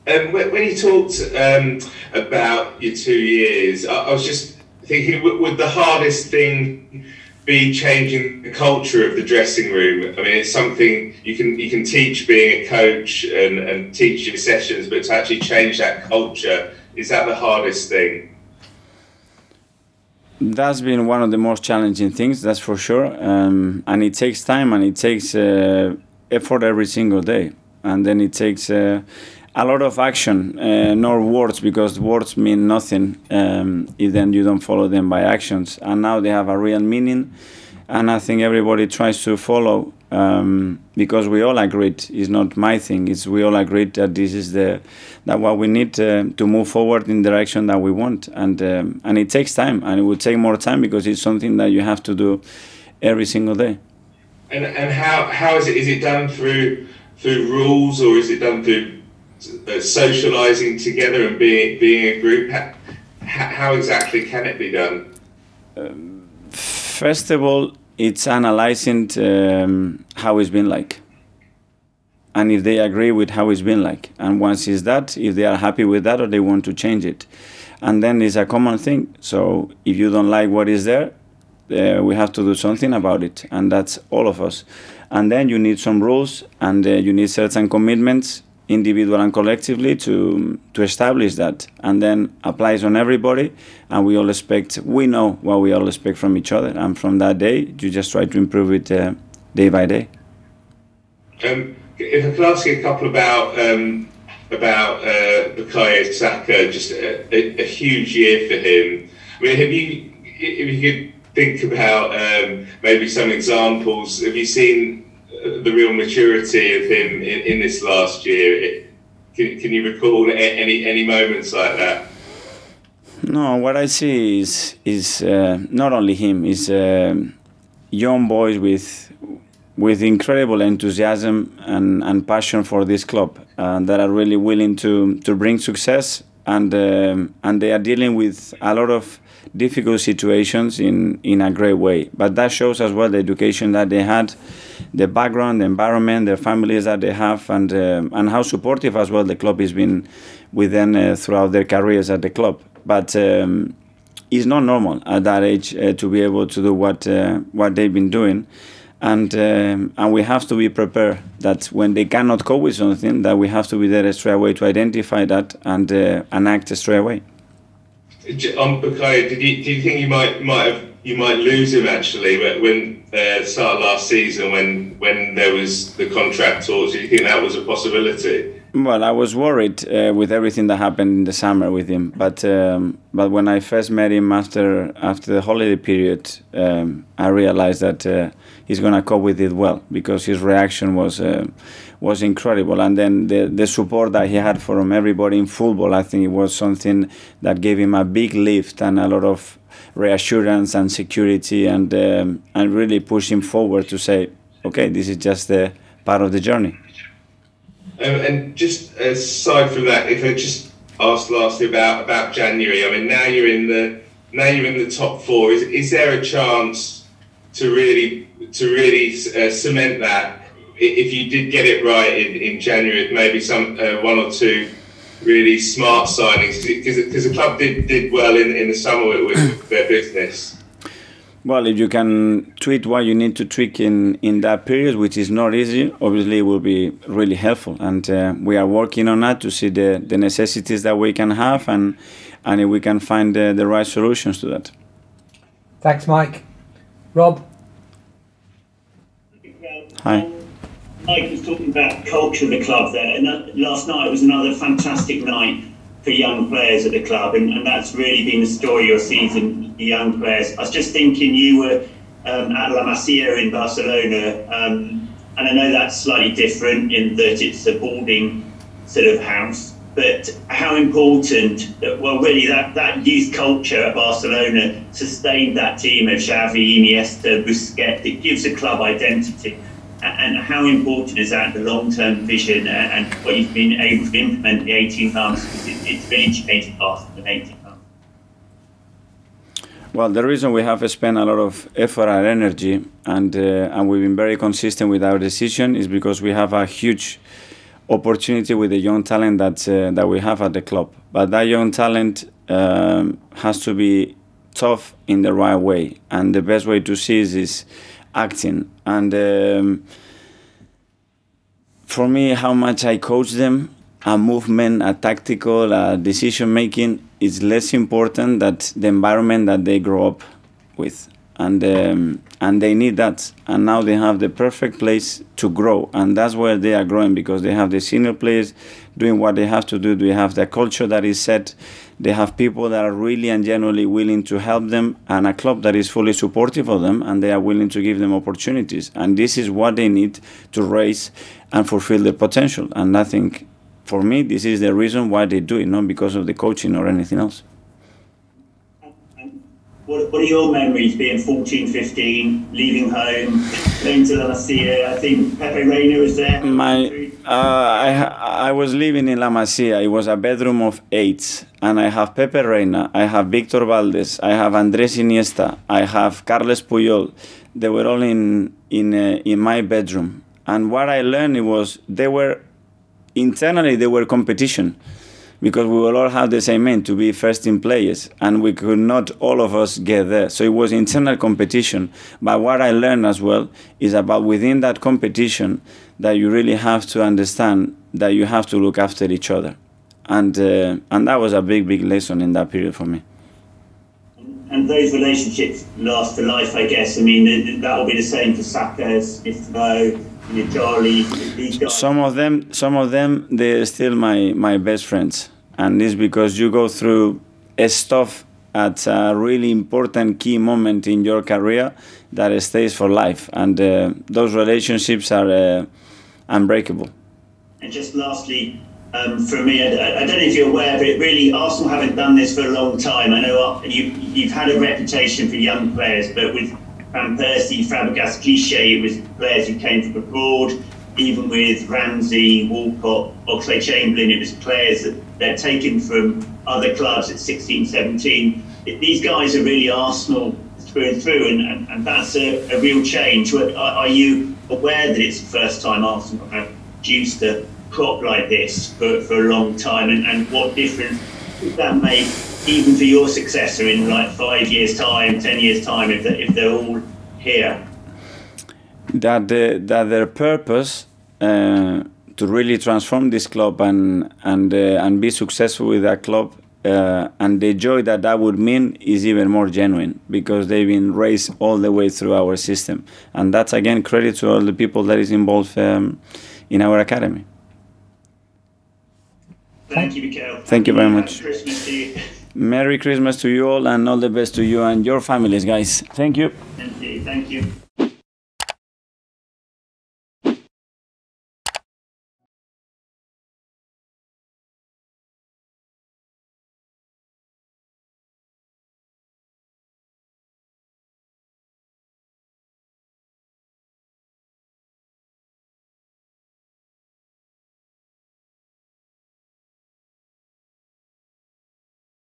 When you talked about your 2 years, I was just thinking, would the hardest thing be changing the culture of the dressing room? I mean, it's something you can teach being a coach and teach your sessions, but to actually change that culture, is that the hardest thing? That's been one of the most challenging things, that's for sure. And it takes time and it takes effort every single day. And then it takes a lot of action, not words, because words mean nothing if then you don't follow them by actions. And now they have a real meaning. And I think everybody tries to follow because we all agreed. It's not my thing. It's we all agreed that this is that what we need to move forward in the direction that we want. And it takes time, and it will take more time because it's something that you have to do every single day. And how is it? Is it done through rules, or is it done through socialising together and being a group? How exactly can it be done? First of all, it's analyzing how it's been like, and if they agree with how it's been like. And once it's that, if they are happy with that or they want to change it, and then it's a common thing. So if you don't like what is there, we have to do something about it, and that's all of us. And then you need some rules, and you need certain commitments, individual and collectively, to establish that, and then applies on everybody. And we all expect, we know what we all expect from each other, and from that day you just try to improve it day by day. If I could ask you a couple about Bukayo Saka, just a huge year for him. I mean, if you could think about maybe some examples, have you seen the real maturity of him in this last year? Can you recall any moments like that? No, what I see is not only him, is young boys with incredible enthusiasm and passion for this club that are really willing to bring success, and they are dealing with a lot of difficult situations in a great way. But that shows as well the education that they had, the background, the environment, the families that they have, and how supportive as well the club has been with them throughout their careers at the club. But it's not normal at that age to be able to do what they've been doing, and we have to be prepared that when they cannot cope with something, that we have to be there straight away to identify that and act straight away. On Bukayo, do you think you might lose him actually when start of last season when there was the contract talks? Do you think that was a possibility? Well, I was worried with everything that happened in the summer with him, but when I first met him after the holiday period, I realized that he's gonna cope with it well, because his reaction was incredible, and then the support that he had from everybody in football, I think it was something that gave him a big lift and a lot of reassurance and security, and really pushed him forward to say, okay, this is just part of the journey. And just aside from that, if I just asked lastly about January, I mean, now you're in the top four. Is there a chance to really cement that? If you did get it right in January, maybe some one or two really smart signings, because the club did well in the summer with their business. Well, if you can tweak what you need to tweak in that period, which is not easy, obviously it will be really helpful. And we are working on that to see the necessities that we can have, and if we can find the right solutions to that. Thanks, Mike. Rob? Hi. Mike was talking about culture of the club there, and last night was another fantastic night for young players at the club, and that's really been the story of your season, the young players. I was just thinking, you were at La Masia in Barcelona, and I know that's slightly different in that it's a boarding sort of house, but how important that youth culture at Barcelona sustained that team of Xavi, Iniesta, Busquets. It gives a club identity. And how important is that, the long-term vision and what you've been able to implement in the 18 months? It's really changed faster than 18 months. Well, the reason we have spent a lot of effort and energy, and we've been very consistent with our decision, is because we have a huge opportunity with the young talent that we have at the club. But that young talent has to be tough in the right way, and the best way to see is acting. And for me, how much I coach them, a movement, a tactical, a decision making is less important than the environment that they grow up with. And they need that, and now they have the perfect place to grow, and that's where they are growing, because they have the senior players doing what they have to do. They have the culture that is set. They have people that are really and genuinely willing to help them, and a club that is fully supportive of them, and they are willing to give them opportunities. And this is what they need to raise and fulfill their potential. And I think, for me, this is the reason why they do it, not because of the coaching or anything else. What are your memories being 14, 15, leaving home, going to La Masia? I think Pepe Reina was there. I was living in La Masia. It was a bedroom of 8, and I have Pepe Reina, I have Victor Valdés, I have Andrés Iniesta, I have Carles Puyol. They were all in my bedroom. And what I learned was internally they were competition, because we will all have the same aim, to be first team players, and we could not all of us get there. So it was internal competition. But what I learned as well is about within that competition that you really have to understand that you have to look after each other. And that was a big, big lesson in that period for me. And those relationships last for life, I guess. I mean, that will be the same for Saka, Smith Rowe, Charlie, these guys. Some of them, they're still my best friends, and it's because you go through stuff at a really important key moment in your career that stays for life, and those relationships are unbreakable. And just lastly, for me, I don't know if you're aware, but really, Arsenal haven't done this for a long time. I know you've had a reputation for young players, but with Van Persie, Fabregas, Clichy, it was players who came from abroad. Even with Ramsey, Walcott, Oxlade-Chamberlain, it was players that they're taken from other clubs at 16, 17. These guys are really Arsenal through and through, and that's a real change. Are you aware that it's the first time Arsenal have produced a crop like this for a long time, and what difference would that make even for your successor in like 5 years' time, 10 years' time, if they're all here? That their purpose to really transform this club and be successful with that club, and the joy that would mean is even more genuine, because they've been raised all the way through our system, and that's again credit to all the people that is involved in our academy. Thank you, Mikel. Thank you very much. Happy Christmas to you. Merry Christmas to you all, and all the best to you and your families, guys. Thank you. Thank you. Thank you.